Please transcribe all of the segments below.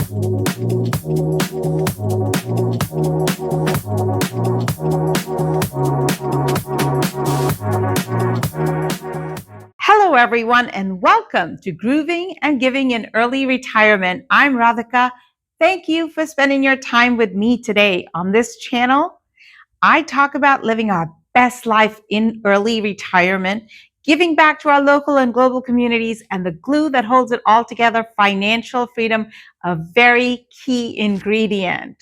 Hello, everyone, and welcome to Grooving and Giving in Early Retirement. I'm Radhika. Thank you for spending your time with me today. On this channel, I talk about living our best life in early retirement, giving back to our local and global communities, and the glue that holds it all together, financial freedom, a very key ingredient.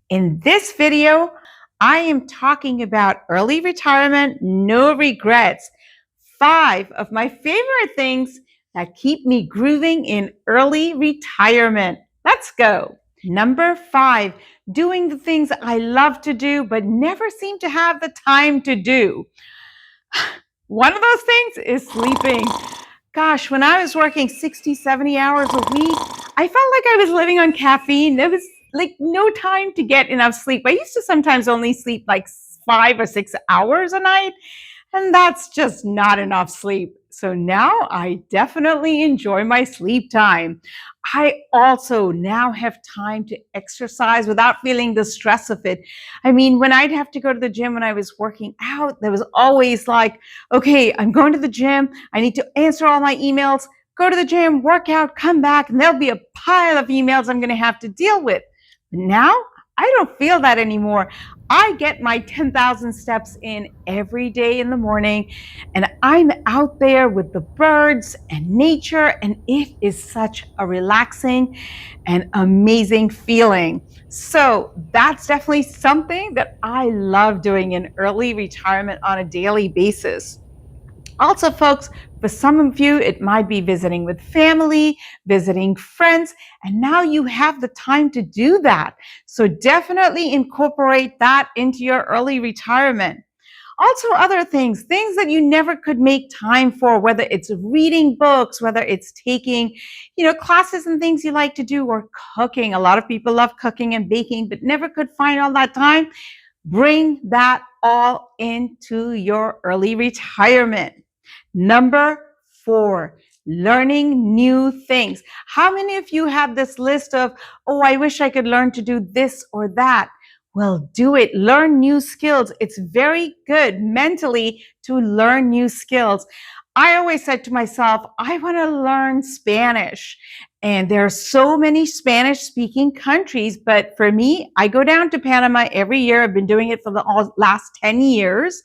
In this video, I am talking about early retirement, no regrets. 5 of my favorite things that keep me grooving in early retirement. Let's go. Number 5, doing the things I love to do but never seem to have the time to do. One of those things is sleeping. Gosh, when I was working 60, 70 hours a week, I felt like I was living on caffeine. There was like no time to get enough sleep. I used to sometimes only sleep like 5 or 6 hours a night, and that's just not enough sleep. So now I definitely enjoy my sleep time. I also now have time to exercise without feeling the stress of it. I mean, when I'd have to go to the gym when I was working out, there was always like, okay, I'm going to the gym. I need to answer all my emails, go to the gym, work out, come back, and there'll be a pile of emails I'm going to have to deal with. But now I don't feel that anymore. I get my 10,000 steps in every day in the morning, and I'm out there with the birds and nature, and it is such a relaxing and amazing feeling. So that's definitely something that I love doing in early retirement on a daily basis. Also, folks, for some of you, it might be visiting with family, visiting friends, and now you have the time to do that. So definitely incorporate that into your early retirement. Also, other things that you never could make time for, whether it's reading books, whether it's taking, classes and things you like to do, or cooking. A lot of people love cooking and baking, but never could find all that time. Bring that all into your early retirement. Number 4, learning new things. How many of you have this list of, oh, I wish I could learn to do this or that? Well, do it. Learn new skills. It's very good mentally to learn new skills. I always said to myself, I want to learn Spanish. And there are so many Spanish-speaking countries, but for me, I go down to Panama every year. I've been doing it for the last 10 years.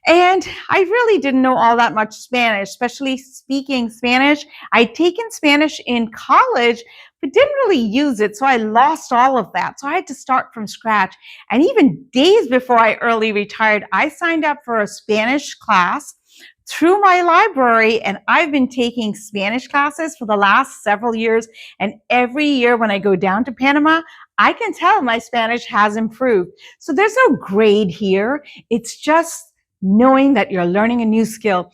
And I really didn't know all that much Spanish, especially speaking Spanish. I'd taken Spanish in college, but didn't really use it. So I lost all of that. So I had to start from scratch. And even days before I early retired, I signed up for a Spanish class through my library, and I've been taking Spanish classes for the last several years. And every year when I go down to Panama, I can tell my Spanish has improved. So there's no grade here. It's just knowing that you're learning a new skill.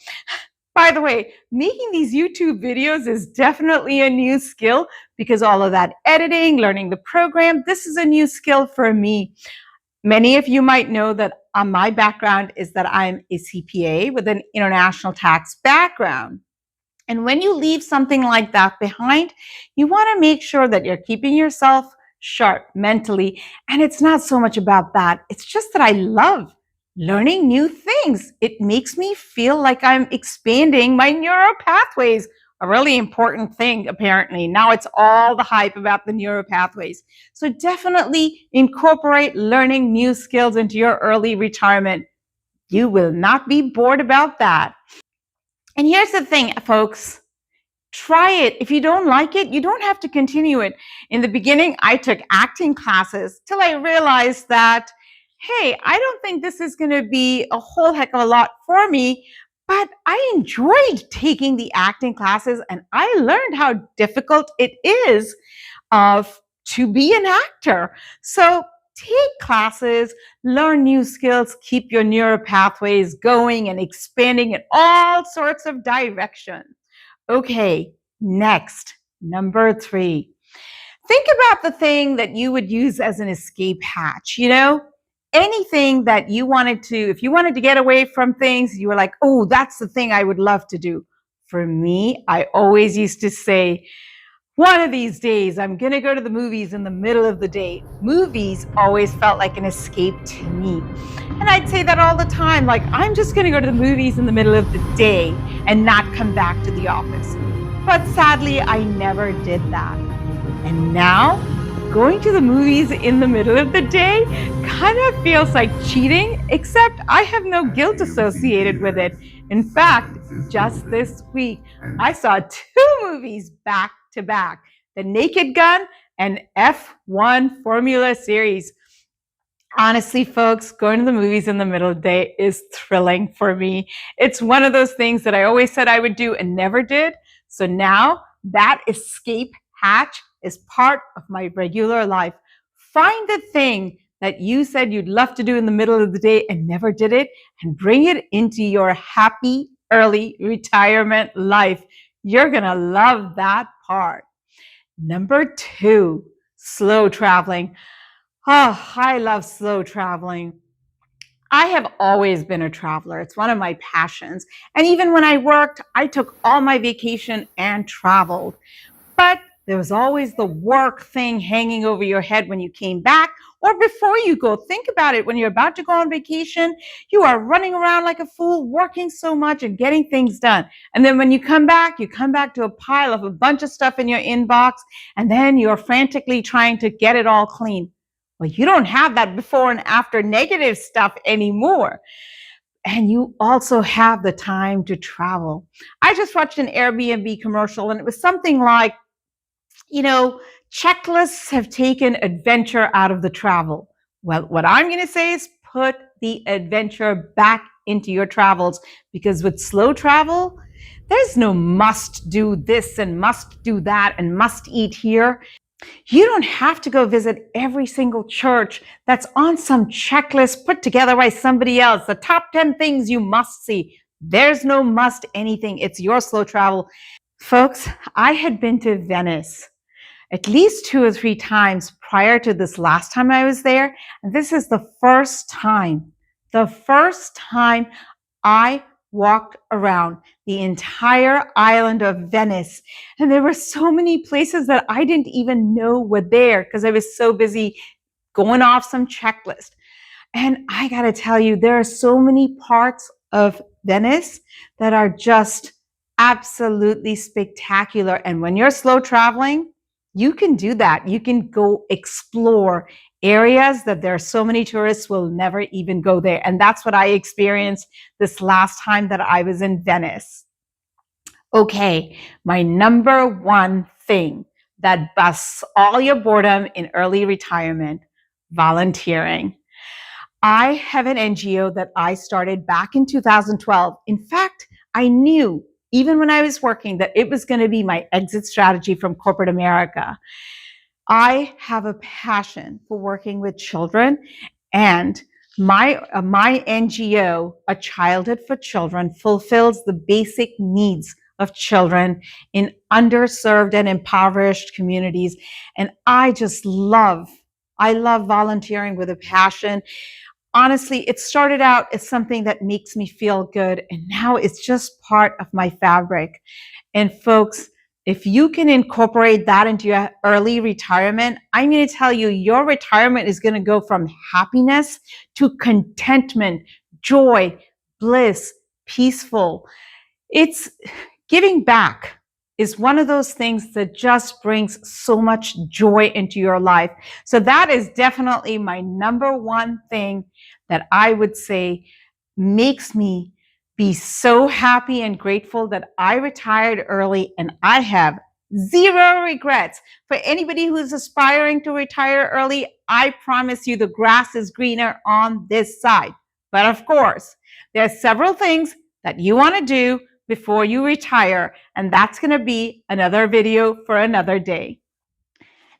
By the way, making these YouTube videos is definitely a new skill because all of that editing, learning the program, this is a new skill for me. Many of you might know that my background is that I'm a CPA with an international tax background. And when you leave something like that behind, you want to make sure that you're keeping yourself sharp mentally. And it's not so much about that. It's just that I love learning new things. It makes me feel like I'm expanding my neural pathways, a really important thing, apparently. Now it's all the hype about the neural pathways. So definitely incorporate learning new skills into your early retirement. You will not be bored about that. And here's the thing, folks. Try it. If you don't like it, you don't have to continue it. In the beginning, I took acting classes till I realized that, hey, I don't think this is going to be a whole heck of a lot for me, but I enjoyed taking the acting classes, and I learned how difficult it is to be an actor. So take classes, learn new skills, keep your neural pathways going and expanding in all sorts of directions. Okay, next, number 3. Think about the thing that you would use as an escape hatch, anything that you wanted to, if you wanted to get away from things, you were like, oh, that's the thing I would love to do. For me, I always used to say, One of these days, I'm going to go to the movies in the middle of the day. Movies always felt like an escape to me. And I'd say that all the time, like, I'm just going to go to the movies in the middle of the day and not come back to the office. But sadly, I never did that. And now, going to the movies in the middle of the day kind of feels like cheating, except I have no guilt associated with it. In fact, just this week, I saw 2 movies back to back, The Naked Gun and F1 Formula Series. Honestly, folks, going to the movies in the middle of the day is thrilling for me. It's one of those things that I always said I would do and never did. So now that escape hatch is part of my regular life. Find the thing that you said you'd love to do in the middle of the day and never did it, and bring it into your happy early retirement life. You're going to love that part. Number 2, slow traveling. Oh, I love slow traveling. I have always been a traveler. It's one of my passions. And even when I worked, I took all my vacation and traveled. But there was always the work thing hanging over your head when you came back or before you go. Think about it. When you're about to go on vacation, you are running around like a fool, working so much and getting things done. And then when you come back to a pile of a bunch of stuff in your inbox, and then you're frantically trying to get it all clean. Well, you don't have that before and after negative stuff anymore. And you also have the time to travel. I just watched an Airbnb commercial, and it was something like, checklists have taken adventure out of the travel. Well, what I'm going to say is put the adventure back into your travels, because with slow travel, there's no must do this and must do that and must eat here. You don't have to go visit every single church that's on some checklist put together by somebody else. The top 10 things you must see. There's no must anything. It's your slow travel. Folks, I had been to Venice at least 2 or 3 times prior to this last time I was there. And this is the first time I walked around the entire island of Venice. And there were so many places that I didn't even know were there because I was so busy going off some checklist. And I got to tell you, there are so many parts of Venice that are just absolutely spectacular. And when you're slow traveling, you can do that. You can go explore areas that there are so many tourists will never even go there. And that's what I experienced this last time that I was in Venice. Okay, my number 1 thing that busts all your boredom in early retirement: volunteering. I have an NGO that I started back in 2012. In fact, I knew even when I was working that it was going to be my exit strategy from corporate America. I have a passion for working with children, and my NGO, A Childhood for Children, fulfills the basic needs of children in underserved and impoverished communities. And I love volunteering with a passion. Honestly, it started out as something that makes me feel good, and now it's just part of my fabric. And folks, if you can incorporate that into your early retirement, I'm going to tell you, your retirement is going to go from happiness to contentment, joy, bliss, peaceful. It's giving back is one of those things that just brings so much joy into your life. So that is definitely my number 1 thing that I would say makes me be so happy and grateful that I retired early, and I have 0 regrets. For anybody who's aspiring to retire early, I promise you the grass is greener on this side. But of course, there are several things that you want to do before you retire, and that's going to be another video for another day.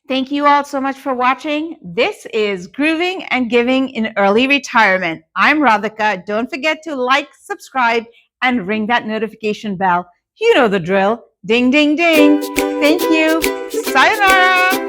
Thank you all so much for watching. This is Grooving and Giving in Early Retirement. I'm Radhika. Don't forget to like, subscribe, and ring that notification bell. You know the drill. Ding, ding, ding. Thank you. Sayonara.